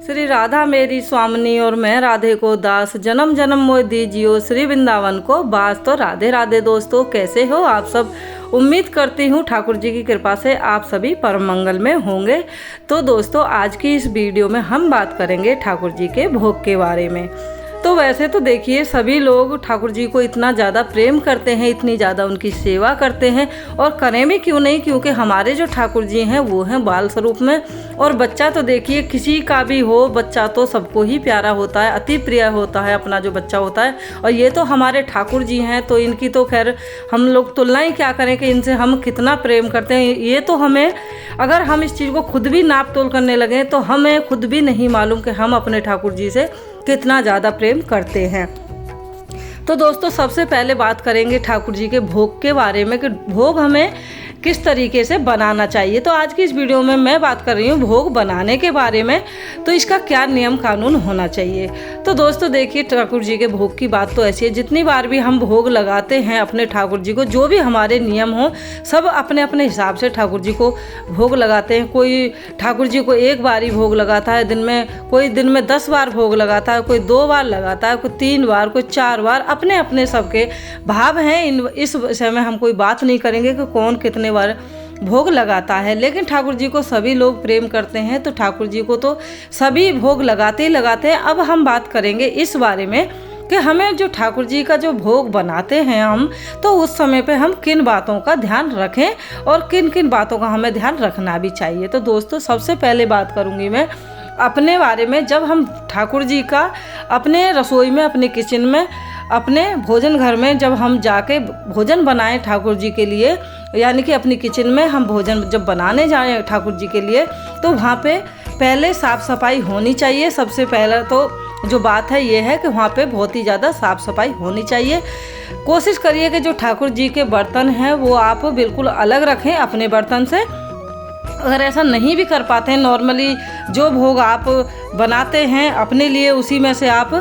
श्री राधा मेरी स्वामिनी और मैं राधे को दास, जन्म जन्म मोह दीजियो श्री वृंदावन को बास। तो राधे राधे दोस्तों, कैसे हो आप सब। उम्मीद करती हूँ ठाकुर जी की कृपा से आप सभी परम मंगल में होंगे। तो दोस्तों, आज की इस वीडियो में हम बात करेंगे ठाकुर जी के भोग के बारे में। तो वैसे तो देखिए, सभी लोग ठाकुर जी को इतना ज़्यादा प्रेम करते हैं, इतनी ज़्यादा उनकी सेवा करते हैं, और करें भी क्यों नहीं, क्योंकि हमारे जो ठाकुर जी हैं वो हैं बाल स्वरूप में। और बच्चा तो देखिए, किसी का भी हो, बच्चा तो सबको ही प्यारा होता है, अति प्रिय होता है अपना जो बच्चा होता है। और ये तो हमारे ठाकुर जी हैं, तो इनकी तो खैर हम लोग तुलना ही क्या करें कि इनसे हम कितना प्रेम करते हैं। ये तो हमें, अगर हम इस चीज़ को खुद भी नाप तोल करने लगें तो हमें खुद भी नहीं मालूम कि हम अपने ठाकुर जी से कितना ज़्यादा प्रेम करते हैं। तो दोस्तों, सबसे पहले बात करेंगे ठाकुर जी के भोग के बारे में कि भोग हमें किस तरीके से बनाना चाहिए। तो आज की इस वीडियो में मैं बात कर रही हूँ भोग बनाने के बारे में, तो इसका क्या नियम कानून होना चाहिए। तो दोस्तों देखिए, ठाकुर जी के भोग की बात तो ऐसी है, जितनी बार भी हम भोग लगाते हैं अपने ठाकुर जी को, जो भी हमारे नियम हो, सब अपने अपने हिसाब से ठाकुर जी को भोग लगाते हैं। कोई ठाकुर जी को एक बार ही भोग लगाता है दिन में, कोई दिन में 10 बार भोग लगाता है, कोई 2 बार लगाता है, कोई 3 बार, कोई 4 बार, अपने अपने सबके भाव हैं। इस विषय में हम कोई बात नहीं करेंगे कि कौन कितने बार भोग लगाता है, लेकिन ठाकुर जी को सभी लोग प्रेम करते हैं, तो ठाकुर जी को तो सभी भोग लगाते ही लगाते हैं। अब हम बात करेंगे इस बारे में कि हमें जो ठाकुर जी का जो भोग बनाते हैं हम, तो उस समय पे हम किन बातों का ध्यान रखें और किन किन बातों का हमें ध्यान रखना भी चाहिए। तो दोस्तों, सबसे पहले बात करूँगी मैं अपने बारे में। जब हम ठाकुर जी का अपने रसोई में, अपने किचन में, अपने भोजन घर में जब हम जाके भोजन बनाएं ठाकुर जी के लिए, यानी कि अपनी किचन में हम भोजन जब बनाने जाएं ठाकुर जी के लिए, तो वहाँ पे पहले साफ़ सफाई होनी चाहिए। सबसे पहले तो जो बात है ये है कि वहाँ पे बहुत ही ज़्यादा साफ़ सफाई होनी चाहिए। कोशिश करिए कि जो ठाकुर जी के बर्तन हैं वो आप बिल्कुल अलग रखें अपने बर्तन से। अगर ऐसा नहीं भी कर पाते हैं, नॉर्मली जो भोग आप बनाते हैं अपने लिए, उसी में से आप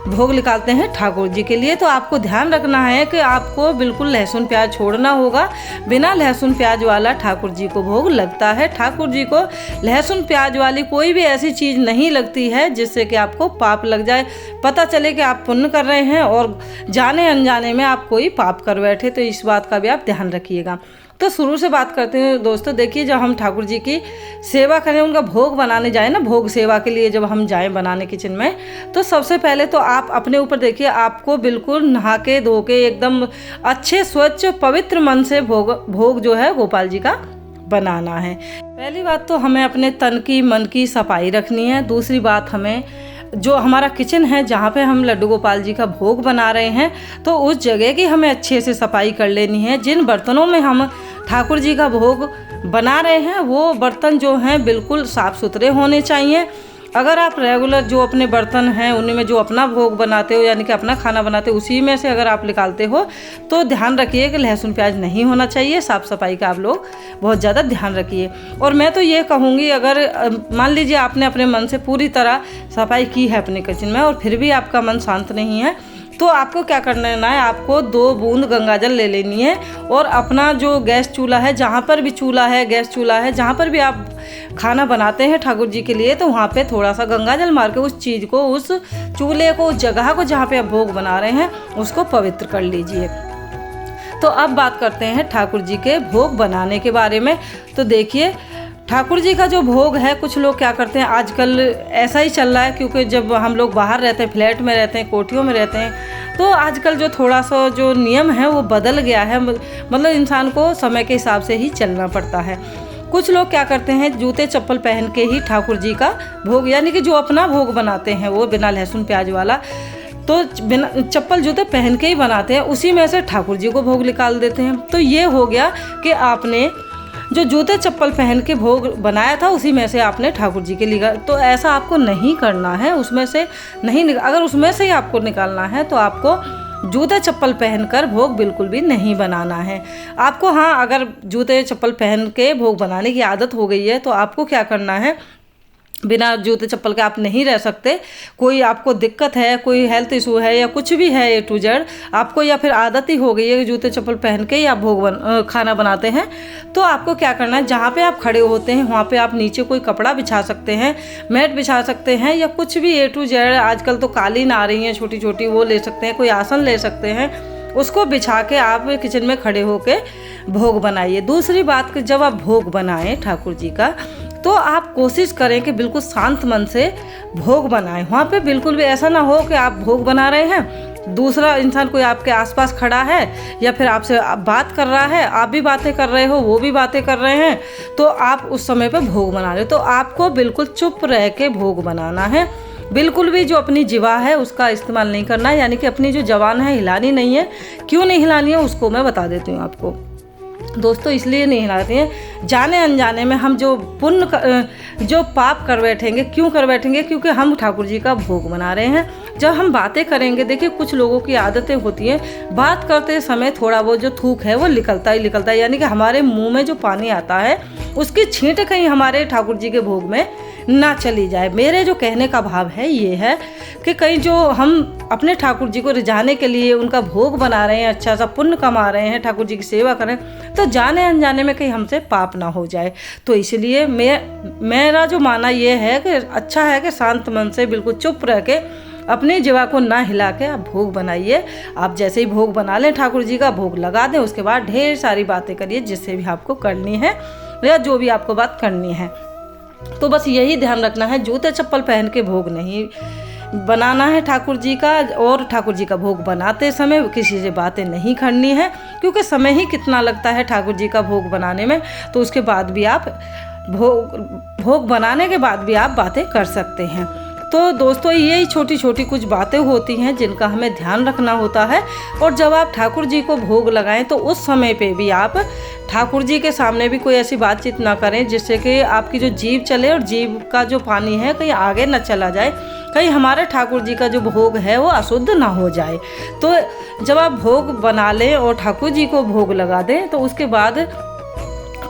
भोग निकालते हैं ठाकुर जी के लिए, तो आपको ध्यान रखना है कि आपको बिल्कुल लहसुन प्याज छोड़ना होगा। बिना लहसुन प्याज वाला ठाकुर जी को भोग लगता है। ठाकुर जी को लहसुन प्याज वाली कोई भी ऐसी चीज़ नहीं लगती है जिससे कि आपको पाप लग जाए, पता चले कि आप पुण्य कर रहे हैं और जाने अनजाने में आप कोई पाप कर बैठे। तो इस बात का भी आप ध्यान रखिएगा। तो शुरू से बात करते हैं दोस्तों। देखिए, जब हम ठाकुर जी की सेवा करें, उनका भोग बनाने जाएं ना, भोग सेवा के लिए जब हम जाएं बनाने किचन में, तो सबसे पहले तो आप अपने ऊपर देखिए, आपको बिल्कुल नहा के धो के एकदम अच्छे स्वच्छ पवित्र मन से भोग जो है गोपाल जी का बनाना है। पहली बात तो हमें अपने तन की मन की सफाई रखनी है। दूसरी बात, हमें जो हमारा किचन है जहाँ पे हम लड्डू गोपाल जी का भोग बना रहे हैं, तो उस जगह की हमें अच्छे से सफाई कर लेनी है। जिन बर्तनों में हम ठाकुर जी का भोग बना रहे हैं वो बर्तन जो हैं बिल्कुल साफ़ सुथरे होने चाहिए। अगर आप रेगुलर जो अपने बर्तन हैं उन्हीं में जो अपना भोग बनाते हो, यानी कि अपना खाना बनाते हो, उसी में से अगर आप निकालते हो, तो ध्यान रखिए कि लहसुन प्याज नहीं होना चाहिए। साफ़ सफाई का आप लोग बहुत ज़्यादा ध्यान रखिए। और मैं तो ये कहूँगी, अगर मान लीजिए आपने अपने मन से पूरी तरह सफाई की है अपने किचन में और फिर भी आपका मन शांत नहीं है, तो आपको क्या करना है, आपको 2 बूंद गंगाजल ले लेनी है और अपना जो गैस चूल्हा है, जहाँ पर भी चूल्हा है, गैस चूल्हा है, जहाँ पर भी आप खाना बनाते हैं ठाकुर जी के लिए, तो वहाँ पे थोड़ा सा गंगाजल मार के उस चीज़ को, उस चूल्हे को, उस जगह को जहाँ पे आप भोग बना रहे हैं, उसको पवित्र कर लीजिए। तो अब बात करते हैं ठाकुर जी के भोग बनाने के बारे में। तो देखिए, ठाकुर जी का जो भोग है, कुछ लोग क्या करते हैं, आजकल ऐसा ही चल रहा है, क्योंकि जब हम लोग बाहर रहते हैं, फ्लैट में रहते हैं, कोठियों में रहते हैं, तो आजकल जो थोड़ा सा जो नियम है वो बदल गया है। मतलब इंसान को समय के हिसाब से ही चलना पड़ता है। कुछ लोग क्या करते हैं, जूते चप्पल पहन के ही ठाकुर जी का भोग, यानी कि जो अपना भोग बनाते हैं वो बिना लहसुन प्याज वाला, तो बिना चप्पल जूते पहन के ही बनाते हैं, उसी में से ठाकुर जी को भोग निकाल देते हैं। तो ये हो गया कि आपने जो जूते चप्पल पहन के भोग बनाया था उसी में से आपने ठाकुर जी के लिए, तो ऐसा आपको नहीं करना है। उसमें से नहीं, अगर उसमें से ही आपको निकालना है तो आपको जूते चप्पल पहनकर भोग बिल्कुल भी नहीं बनाना है आपको। हाँ, अगर जूते चप्पल पहन के भोग बनाने की आदत हो गई है तो आपको क्या करना है, बिना जूते चप्पल के आप नहीं रह सकते। कोई आपको दिक्कत है, कोई हेल्थ इशू है या कुछ भी है A to Z आपको, या फिर आदत ही हो गई है कि जूते चप्पल पहन के ही आप खाना बनाते हैं, तो आपको क्या करना है, जहाँ पे आप खड़े होते हैं वहाँ पे आप नीचे कोई कपड़ा बिछा सकते हैं, मैट बिछा सकते हैं, या कुछ भी A to Z आजकल तो कालीन आ रही हैं छोटी छोटी, वो ले सकते हैं, कोई आसन ले सकते हैं, उसको बिछा के आप किचन में खड़े होके भोग बनाइए। दूसरी बात कि जब आप भोग बनाएं ठाकुर जी का, तो आप कोशिश करें कि बिल्कुल शांत मन से भोग बनाएं। वहाँ पे बिल्कुल भी ऐसा ना हो कि आप भोग बना रहे हैं, दूसरा इंसान कोई आपके आसपास खड़ा है या फिर आपसे बात कर रहा है, आप भी बातें कर रहे हो, वो भी बातें कर रहे हैं, तो आप उस समय पे भोग बना रहे हो। तो आपको बिल्कुल चुप रह के भोग बनाना है। बिल्कुल भी जो अपनी जिवा है उसका इस्तेमाल नहीं करना है, यानी कि अपनी जो जबान है हिलानी नहीं है। क्यों नहीं हिलानी है उसको मैं बता देती हूँ आपको दोस्तों। इसलिए नहीं हिलाते हैं, जाने अनजाने में हम जो जो पाप कर बैठेंगे। क्यों कर बैठेंगे? क्योंकि हम ठाकुर जी का भोग बना रहे हैं। जब हम बातें करेंगे, देखिए कुछ लोगों की आदतें होती हैं, बात करते समय थोड़ा वो जो थूक है वो निकलता ही निकलता है, यानी कि हमारे मुंह में जो पानी आता है उसकी छींट कहीं हमारे ठाकुर जी के भोग में ना चली जाए। मेरे जो कहने का भाव है ये है कि कहीं जो हम अपने ठाकुर जी को रिझाने के लिए उनका भोग बना रहे हैं, अच्छा सा पुण्य कमा रहे हैं, ठाकुर जी की सेवा करें, तो जाने अनजाने में कहीं हमसे पाप ना हो जाए। तो इसलिए मेरा जो मानना ये है कि अच्छा है कि शांत मन से बिल्कुल चुप रह के अपनी जीवा को ना हिला के आप भोग बनाइए। आप जैसे ही भोग बना लें, ठाकुर जी का भोग लगा दें, उसके बाद ढेर सारी बातें करिए जिससे भी आपको करनी है या जो भी आपको बात करनी है। तो बस यही ध्यान रखना है, जूते चप्पल पहन के भोग नहीं बनाना है ठाकुर जी का, और ठाकुर जी का भोग बनाते समय किसी से बातें नहीं करनी है, क्योंकि समय ही कितना लगता है ठाकुर जी का भोग बनाने में। तो उसके बाद भी आप भोग बनाने के बाद भी आप बातें कर सकते हैं। तो दोस्तों यही छोटी छोटी कुछ बातें होती हैं जिनका हमें ध्यान रखना होता है। और जब आप ठाकुर जी को भोग लगाएं तो उस समय पे भी आप ठाकुर जी के सामने भी कोई ऐसी बातचीत ना करें जिससे कि आपकी जो जीभ चले और जीभ का जो पानी है कहीं आगे ना चला जाए, कहीं हमारे ठाकुर जी का जो भोग है वो अशुद्ध ना हो जाए। तो जब आप भोग बना लें और ठाकुर जी को भोग लगा दें तो उसके बाद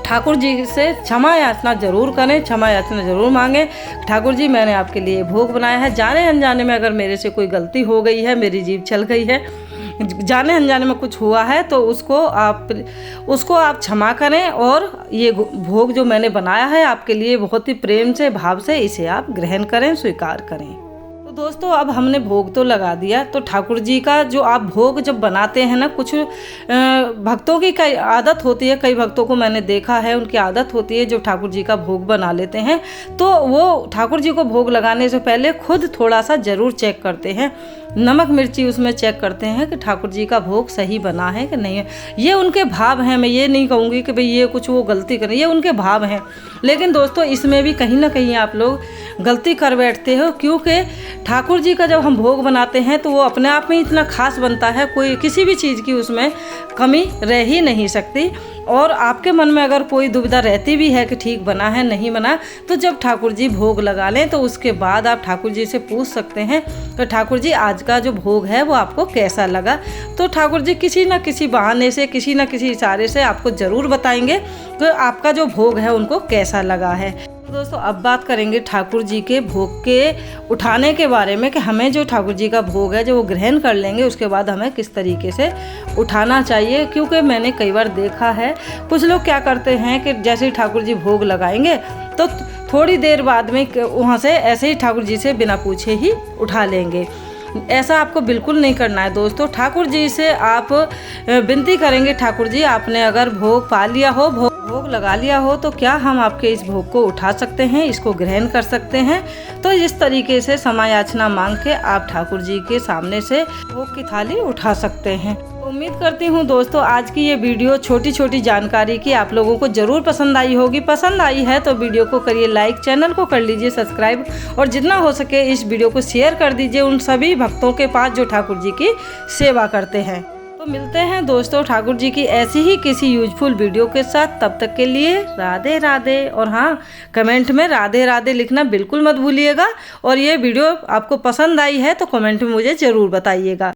ठाकुर जी से क्षमा याचना जरूर करें, क्षमा याचना जरूर मांगें। ठाकुर जी मैंने आपके लिए भोग बनाया है, जाने अनजाने में अगर मेरे से कोई गलती हो गई है, मेरी जीभ चल गई है, जाने अनजाने में कुछ हुआ है, तो उसको आप क्षमा करें। और ये भोग जो मैंने बनाया है आपके लिए बहुत ही प्रेम से भाव से इसे आप ग्रहण करें, स्वीकार करें। दोस्तों अब हमने भोग तो लगा दिया, तो ठाकुर जी का जो आप भोग जब बनाते हैं ना, कुछ भक्तों की कई आदत होती है, कई भक्तों को मैंने देखा है उनकी आदत होती है जो ठाकुर जी का भोग बना लेते हैं, तो वो ठाकुर जी को भोग लगाने से पहले खुद थोड़ा सा ज़रूर चेक करते हैं, नमक मिर्ची उसमें चेक करते हैं कि ठाकुर जी का भोग सही बना है कि नहीं है। ये उनके भाव हैं, मैं ये नहीं कहूँगी कि भाई ये कुछ वो गलती करें, ये उनके भाव हैं। लेकिन दोस्तों इसमें भी कहीं ना कहीं आप लोग गलती कर बैठते हो, क्योंकि ठाकुर जी का जब हम भोग बनाते हैं तो वो अपने आप में इतना खास बनता है, कोई किसी भी चीज़ की उसमें कमी रह ही नहीं सकती। और आपके मन में अगर कोई दुविधा रहती भी है कि ठीक बना है नहीं बना, तो जब ठाकुर जी भोग लगा लें तो उसके बाद आप ठाकुर जी से पूछ सकते हैं कि ठाकुर जी आज का जो भोग है वो आपको कैसा लगा। तो ठाकुर जी किसी न किसी बहाने से, किसी न किसी इशारे से आपको ज़रूर बताएंगे कि आपका जो भोग है उनको कैसा लगा है। दोस्तों अब बात करेंगे ठाकुर जी के भोग के उठाने के बारे में कि हमें जो ठाकुर जी का भोग है जो वो ग्रहण कर लेंगे उसके बाद हमें किस तरीके से उठाना चाहिए। क्योंकि मैंने कई बार देखा है कुछ लोग क्या करते हैं कि जैसे ही ठाकुर जी भोग लगाएंगे तो थोड़ी देर बाद में वहाँ से ऐसे ही ठाकुर जी से बिना पूछे ही उठा लेंगे। ऐसा आपको बिल्कुल नहीं करना है दोस्तों। ठाकुर जी से आप विनती करेंगे, ठाकुर जी आपने अगर भोग पा लिया हो, भोग लगा लिया हो, तो क्या हम आपके इस भोग को उठा सकते हैं, इसको ग्रहण कर सकते हैं। तो इस तरीके से क्षमा याचना मांग के आप ठाकुर जी के सामने से भोग की थाली उठा सकते हैं। उम्मीद करती हूँ दोस्तों आज की ये वीडियो छोटी छोटी जानकारी की आप लोगों को ज़रूर पसंद आई होगी। पसंद आई है तो वीडियो को करिए लाइक, चैनल को कर लीजिए सब्सक्राइब, और जितना हो सके इस वीडियो को शेयर कर दीजिए उन सभी भक्तों के पास जो ठाकुर जी की सेवा करते हैं। तो मिलते हैं दोस्तों ठाकुर जी की ऐसी ही किसी यूजफुल वीडियो के साथ। तब तक के लिए राधे राधे। और हाँ, कमेंट में राधे राधे लिखना बिल्कुल मत भूलिएगा। और ये वीडियो आपको पसंद आई है तो कमेंट में मुझे ज़रूर बताइएगा।